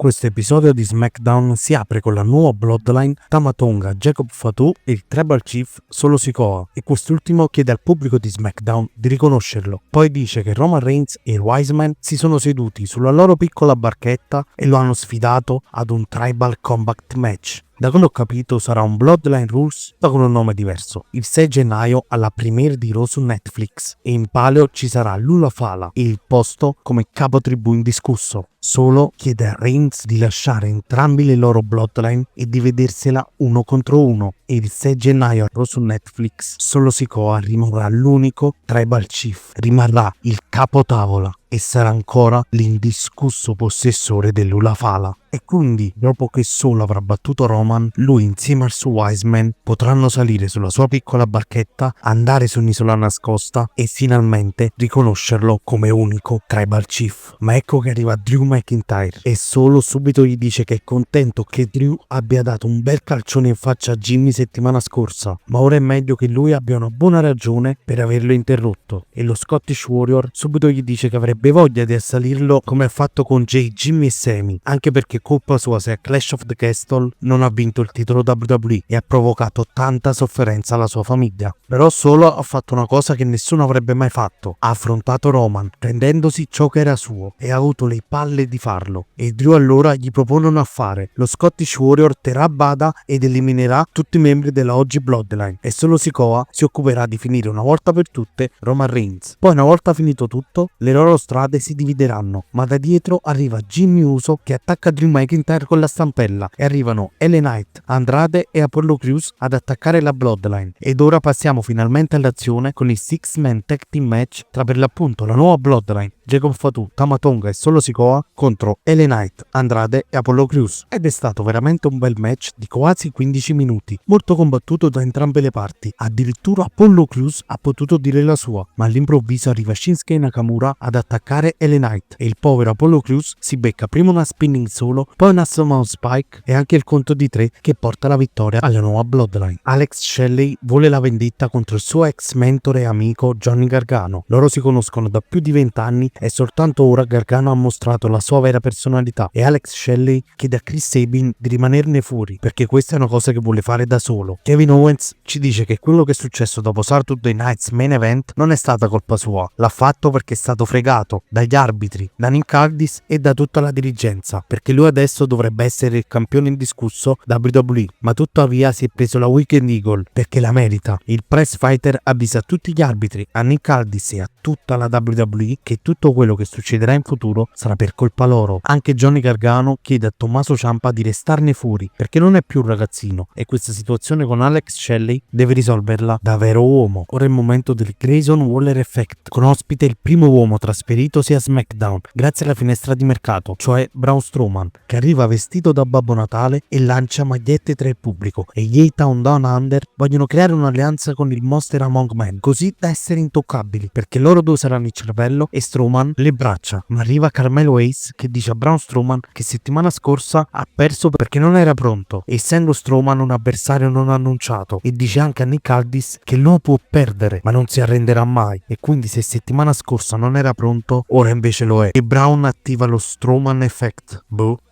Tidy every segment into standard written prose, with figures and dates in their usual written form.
Questo episodio di SmackDown si apre con la nuova Bloodline, Tama Tonga, Jacob Fatu e il Tribal Chief Solo Sikoa, e quest'ultimo chiede al pubblico di SmackDown di riconoscerlo. Poi dice che Roman Reigns e i Wiseman si sono seduti sulla loro piccola barchetta e lo hanno sfidato ad un Tribal Combat Match. Da quello ho capito sarà un Bloodline Rules ma con un nome diverso. Il 6 gennaio alla premiere di Raw su Netflix e in palio ci sarà Lula Fala e il posto come capo tribù indiscusso. Solo chiede a Reigns di lasciare entrambi le loro Bloodline e di vedersela uno contro uno. E il 6 gennaio a Raw su Netflix Solo Sikoa rimarrà l'unico Tribal Chief, rimarrà il capotavola e sarà ancora l'indiscusso possessore dell'Ula Fala. E quindi, dopo che Solo avrà battuto Roman, lui insieme al suo Wiseman potranno salire sulla sua piccola barchetta, andare su un'isola nascosta e finalmente riconoscerlo come unico Tribal Chief. Ma ecco che arriva Drew McIntyre e Solo subito gli dice che è contento che Drew abbia dato un bel calcione in faccia a Jimmy settimana scorsa, ma ora è meglio che lui abbia una buona ragione per averlo interrotto. E lo Scottish Warrior subito gli dice che avrebbe voglia di assalirlo come ha fatto con Jay, Jimmy e Sammy, anche perché colpa sua se a Clash of the Castle non ha vinto il titolo WWE e ha provocato tanta sofferenza alla sua famiglia. Però Solo ha fatto una cosa che nessuno avrebbe mai fatto: ha affrontato Roman prendendosi ciò che era suo e ha avuto le palle di farlo. E Drew allora gli propone un affare: lo Scottish Warrior terrà bada ed eliminerà tutti i membri della OG Bloodline e Solo Sikoa si occuperà di finire una volta per tutte Roman Reigns. Poi, una volta finito tutto, le loro strade si divideranno, ma da dietro arriva Jimmy Uso che attacca Drew McIntyre con la stampella e arrivano LA Knight, Andrade e Apollo Crews ad attaccare la Bloodline. Ed ora passiamo finalmente all'azione con il Six-Man Tag Team Match tra per l'appunto la nuova Bloodline, Jacob Fatu, Tama Tonga e Solo Sikoa contro LA Knight, Andrade e Apollo Crews. Ed è stato veramente un bel match di quasi 15 minuti, molto combattuto da entrambe le parti. Addirittura Apollo Crews ha potuto dire la sua, ma all'improvviso arriva Shinsuke Nakamura ad attaccare LA Knight e il povero Apollo Crews si becca prima una spinning solo, poi una summon spike e anche il conto di 3 che porta la vittoria alla nuova Bloodline. Alex Shelley vuole la vendetta contro il suo ex mentore e amico Johnny Gargano. Loro si conoscono da più di 20 anni e soltanto ora Gargano ha mostrato la sua vera personalità e Alex Shelley chiede a Chris Sabin di rimanerne fuori perché questa è una cosa che vuole fare da solo. Kevin Owens ci dice che quello che è successo dopo Saturday Night's Main Event non è stata colpa sua, l'ha fatto perché è stato fregato dagli arbitri, da Nick Aldis e da tutta la dirigenza, perché lui adesso dovrebbe essere il campione indiscusso WWE, ma tuttavia si è preso la Weekend Eagle perché la merita. Il Prize Fighter avvisa tutti gli arbitri, a Nick Aldis e a tutta la WWE che tutto quello che succederà in futuro sarà per colpa loro. Anche Johnny Gargano chiede a Tommaso Ciampa di restarne fuori perché non è più un ragazzino e questa situazione con Alex Shelley deve risolverla da vero uomo. Ora è il momento del Grayson Waller Effect, con ospite il primo uomo trasferitosi a SmackDown grazie alla finestra di mercato, cioè Braun Strowman, che arriva vestito da Babbo Natale e lancia magliette tra il pubblico, e gli A-Town Down Under vogliono creare un'alleanza con il Monster Among Men così da essere intoccabili, perché loro due saranno il cervello e Strowman le braccia. Ma arriva Carmelo Hayes che dice a Braun Strowman che settimana scorsa ha perso perché non era pronto, essendo Strowman un avversario non annunciato, e dice anche a Nick Aldis che lo può perdere ma non si arrenderà mai, e quindi se settimana scorsa non era pronto ora invece lo è. E Braun attiva lo Strowman Effect,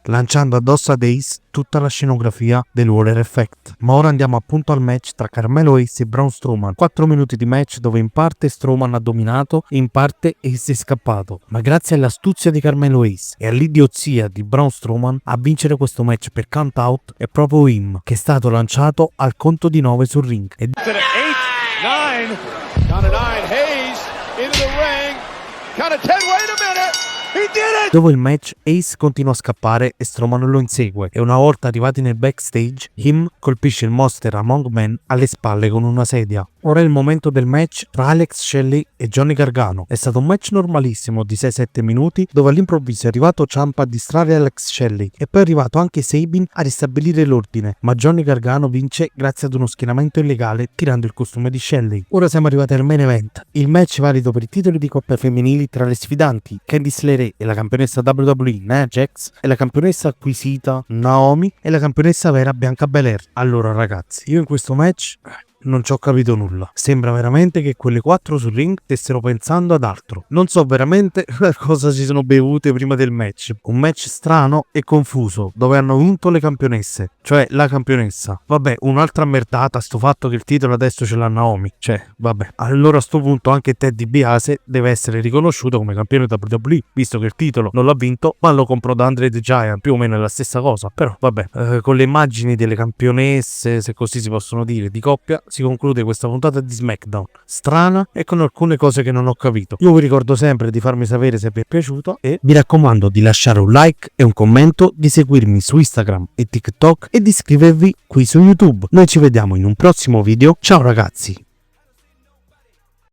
lanciando addosso ad Ace tutta la scenografia del Waller Effect. Ma ora andiamo appunto al match tra Carmelo Hayes e Braun Strowman. 4 minuti di match dove in parte Strowman ha dominato e in parte Ace è scappato, ma grazie all'astuzia di Carmelo Hayes e all'idiozia di Braun Strowman a vincere questo match per count out è proprio him, che è stato lanciato al conto di 9 sul ring. E 8, 9, count of 9, Hayes into the ring, count of 10, wait a minute, he did it! dopo il match Ace continua a scappare e Strowman lo insegue, e una volta arrivati nel backstage him colpisce il Monster Among Men alle spalle con una sedia. Ora è il momento del match tra Alex Shelley e Johnny Gargano. È stato un match normalissimo di 6-7 minuti dove all'improvviso è arrivato Ciampa a distrarre Alex Shelley e poi è arrivato anche Sabin a ristabilire l'ordine, ma Johnny Gargano vince grazie ad uno schienamento illegale tirando il costume di Shelley. Ora siamo arrivati al main event, il match valido per i titoli di coppia femminili tra le sfidanti Candice LeRae e la campionessa WWE Nia Jax e la campionessa acquisita Naomi e la campionessa vera Bianca Belair. Allora ragazzi, io in questo match non ci ho capito nulla. Sembra veramente che quelle 4 sul ring stessero pensando ad altro. Non so veramente cosa si sono bevute prima del match. Un match strano e confuso, dove hanno vinto le campionesse, cioè la campionessa. Vabbè, un'altra merdata sto fatto che il titolo adesso ce l'ha Naomi. Cioè, vabbè. Allora a sto punto anche Ted DiBiase deve essere riconosciuto come campione WWE, visto che il titolo non l'ha vinto, ma lo comprò da Andre the Giant, più o meno è la stessa cosa. Però, vabbè, con le immagini delle campionesse, se così si possono dire, di coppia, si conclude questa puntata di SmackDown. Strana e con alcune cose che non ho capito. Io vi ricordo sempre di farmi sapere se vi è piaciuto e vi raccomando di lasciare un like e un commento, di seguirmi su Instagram e TikTok e di iscrivervi qui su YouTube. Noi ci vediamo in un prossimo video. Ciao ragazzi!